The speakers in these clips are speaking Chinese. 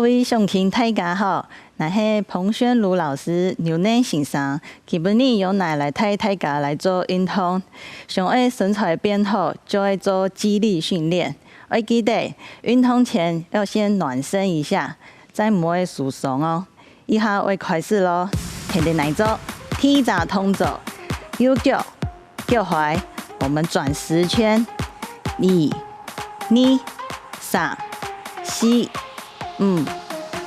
位乡亲大家好，我是彭宣如老师、刘念先生。今日由我来带大家来做运动。想要身材变好，就要做肌力训练。要记得运动前要先暖身一下，再不会受伤哦。以下会开始咯，天天来做，天早通走，右脚脚踝，我们转10圈，1、2、3、4、5、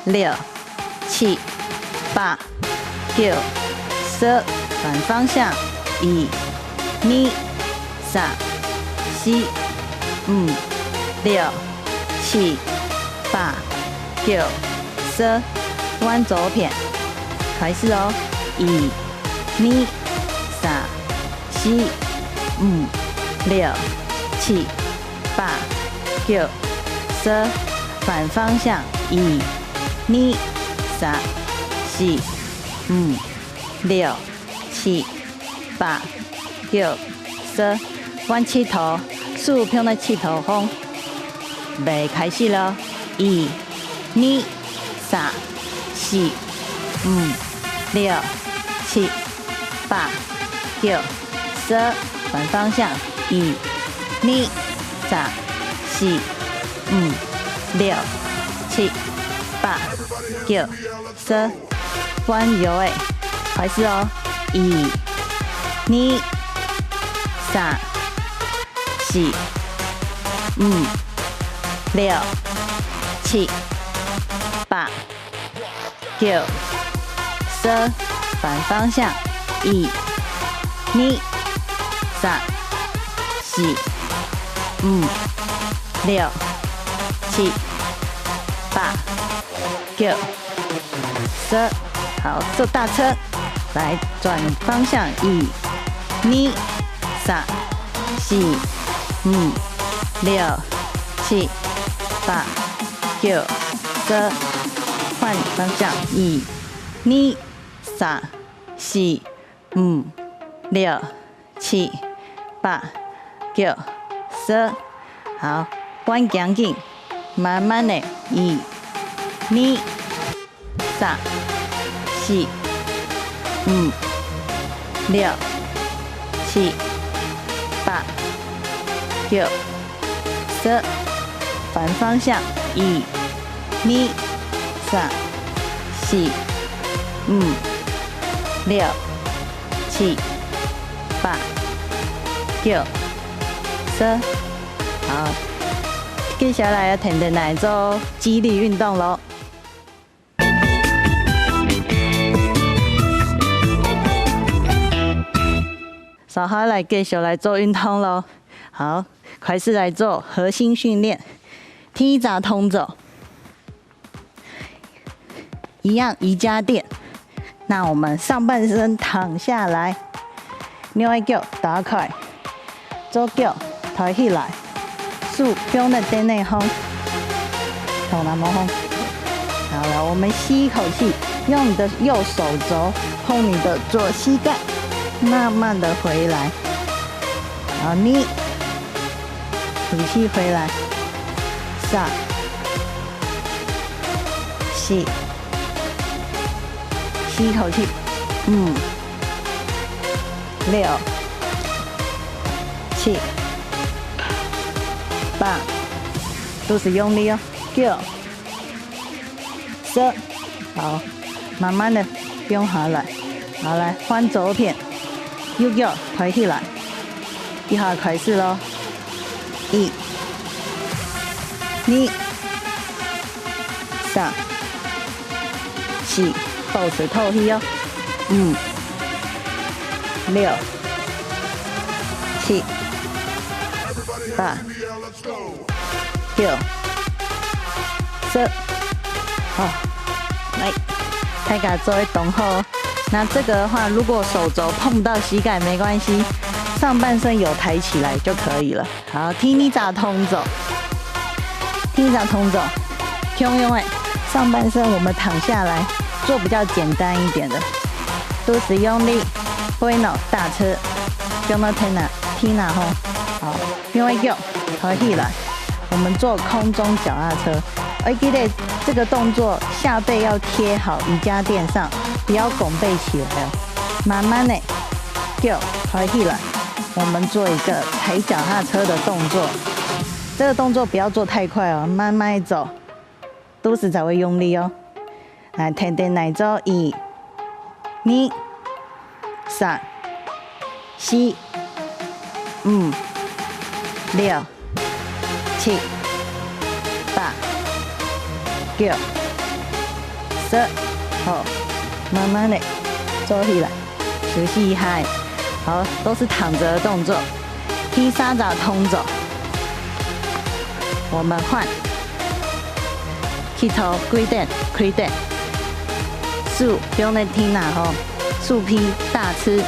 6、7、8、9、10，反方向，1、2、3、4、5、6、7、8、9、10，弯左片，开始哦，1、2、3、4、5、6、7、8、9、10，反方向，1、2、3、4、5、6、7、8、9、10，弯气头，15片的气头风，来开始了，1、2、3、4、5、6、7、8、9、10，反方向，1、2、3、4、5、6、7、8、9、10，弯腰的，开始哦，1、2、3、4、5、6、7、8、9、10，反方向，1、2、3、4、5、6、7、8、9、10，好，做大车，来转方向，1、2、3、4、5、6、7、8、9、10，换方向，1、2、3、4、5、6、7、8、9、10，好，弯赶紧，慢慢的，1、2、3、4、5、6、7、8、9、10，反方向，1、2、3、4、5、6、7、8、9、10，好，接下来要停来做肌力运动咯。稍后来继续来做运动咯。好，开始来做核心训练，踢闸通走，一样瑜伽垫。那我们上半身躺下来，另外脚打开，左脚抬起来，手用的垫内风，头南风。好了，我们吸一口气，用你的右手肘碰你的左膝盖。慢慢的回来，然后你吐气回来，3、4，吸一口气，5、6、7、8，肚子用力哦，9、10，好，慢慢的用下来，好来换左片。右脚抬起来，一下开始咯，1、2、3、4，保持透气哦，5、6、7、8、9、10，好，来，大家做一动作哦。那这个的话，如果手肘碰不到膝盖没关系，上半身有抬起来就可以了。好，踢闸通走，踢闸通走，用的上半身我们躺下来做比较简单一点的，肚子用力，背脑大车，用到踢哪吼，好，另外脚抬起来，我们做空中脚踏车，要记得这个动作下背要贴好瑜伽垫上，不要拱背起来哦。慢慢的，脚抬起来，我们做一个踩脚踏车的动作。这个动作不要做太快哦，慢慢走，肚子才会用力哦。来，停停来走，1、2、3、4、5、6、7、8、9、10，好，慢慢的走起来，休息一下。好，都是躺着的动作，踢沙掌通走。我们换，起头跪垫，跪垫，竖不用再听啦吼，竖劈大吃。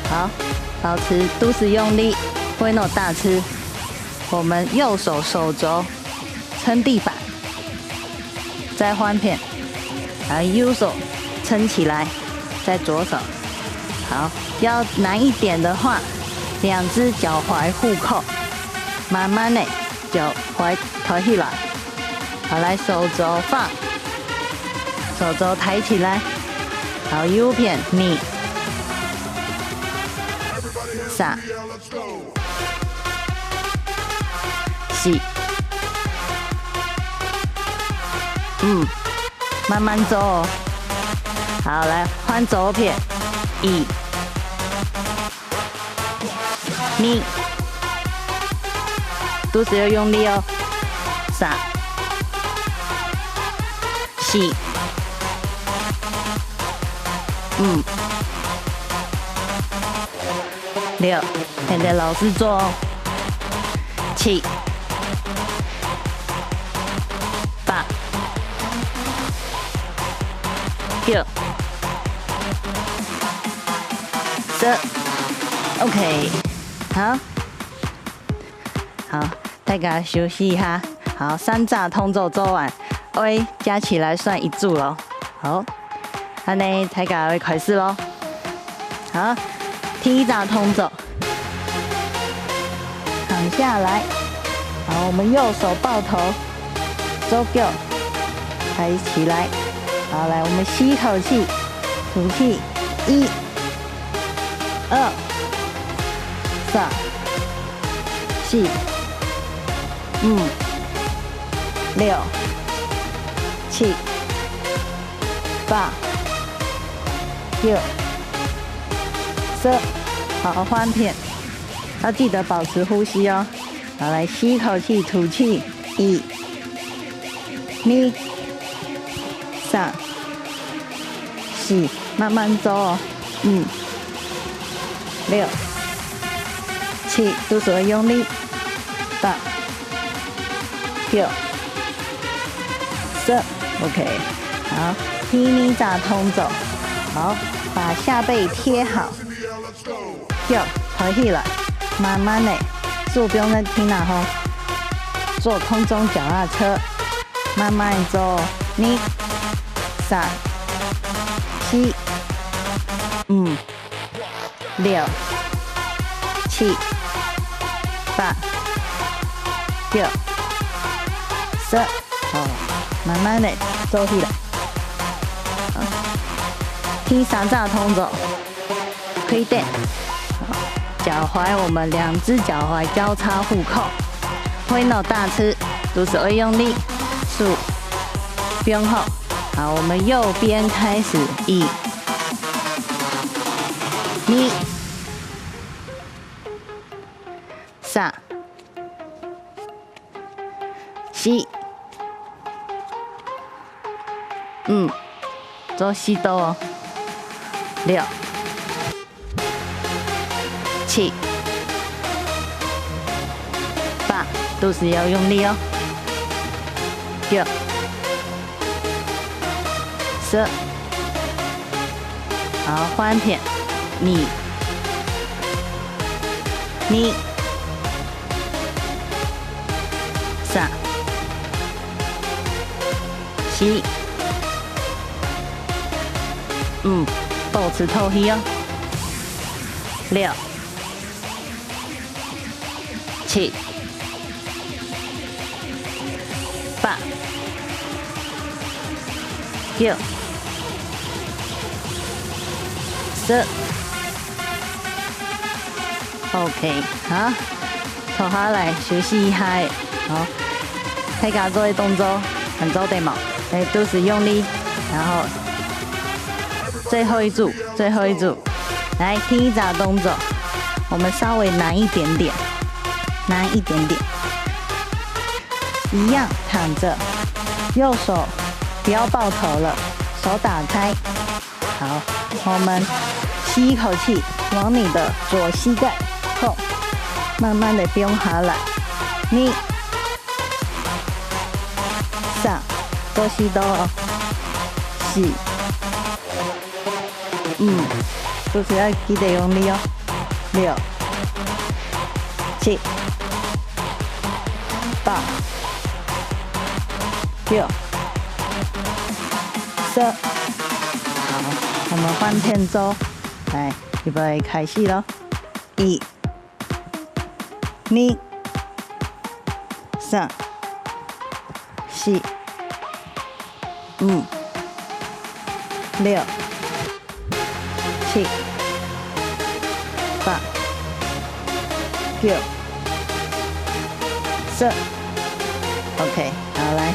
好，保持肚子用力，挥诺大吃。我们右手手肘撑地板，再换片，然后右手撑起来，再左手。好，要难一点的话，2只脚踝互扣，慢慢的脚踝抬起来。好，来手肘放，手肘抬起来。好，右片你。3、4、慢慢走哦。好，来换左片，1、2，肚子要用力哦。3、4、6，现在老师做哦。7、8、9、10。OK， 好，好，大家休息一下。好，3炸通走做完，喂，加起来算1组咯。好，安尼大家会开始咯。好。踢打通走，躺下来。好，我们右手抱头，走脚，抬起来。好，来，我们吸一口气，吐气，1、2、3、4、5、6、7、8、9、10。好，换片，要记得保持呼吸哦。好，来吸一口气，吐气，1、2、3、4，慢慢走哦。5、6、7，肚子用力。8、9、10 ，OK。好，踢你掌通走。好，把下背贴好。脚抬起来，慢慢的，做不用再听了吼。做空中脚踏车，慢慢走。2、3、4、5、6、7、8、9、10。好，慢慢的走起来。好，踢3炸通走，推垫。脚踝，我们2只脚踝交叉互扣，挥脑大吃，肚子会用力，竖，边后。好，我们右边开始，1、2、3、4、做吸兜哦，6、7、8，肚子要用力哦。9、10。好，换片，2、3、4、保持透气哦。6、7、8、9、10。OK， 好，坐下来休息一下。好，大家做的动作很做对吗？肚子用力，然后最后一组，来第一扎动作，我们稍微难一点点，一样躺着，右手不要抱头了，手打开。好，我们吸一口气，往你的左膝盖后，慢慢的变下来。2、3，多吸多哦。4、肚子要记得用力哦。6、7、8、9、10。好，我们换天奏，来，预备开始咯。1、2、3、4、5、6、7、8、9、10。OK， 好，来，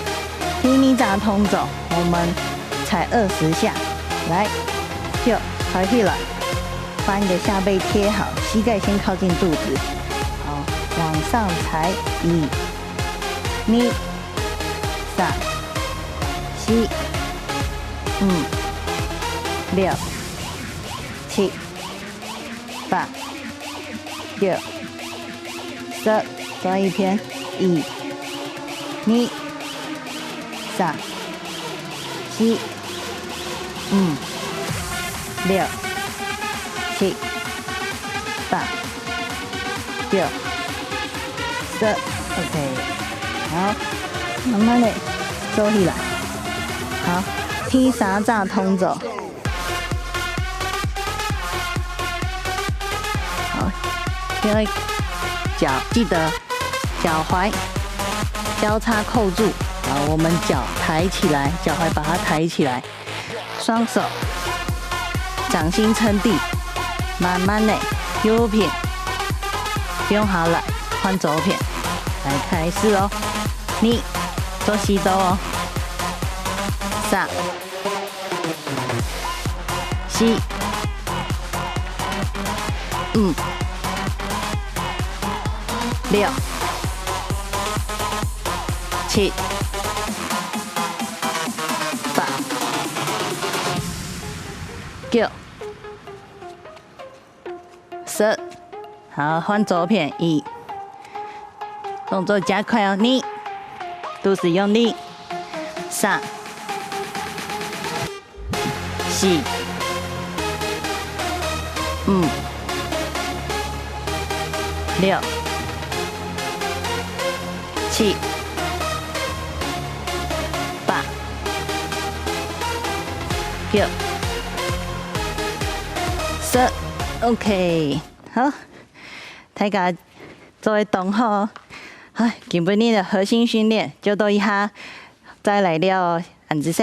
第二扎通走，我们踩20下，来，就抬起来，把你的下背贴好，膝盖先靠近肚子，好，往上踩，1、2、3、4、5、6、7、8、9、10。转一篇，1、2、3、4、5、6、7、8、9、10。OK， 好，慢慢的走起来。好，第三扎通走。好，因为脚记得脚踝交叉扣住，好，我们脚抬起来，脚踝把它抬起来，双手掌心撑地，慢慢的右片，不用下来，换左片，来开始哦。2、做吸豆哦。3、4、5、6、7、8、9、10。好，换左片，1，动作加快哦。2，肚子用力。3、4、5、6、7、8、9、10。OK， 好，大家做的动好。好，今晡日的核心训练就到以下，再来了暗子式。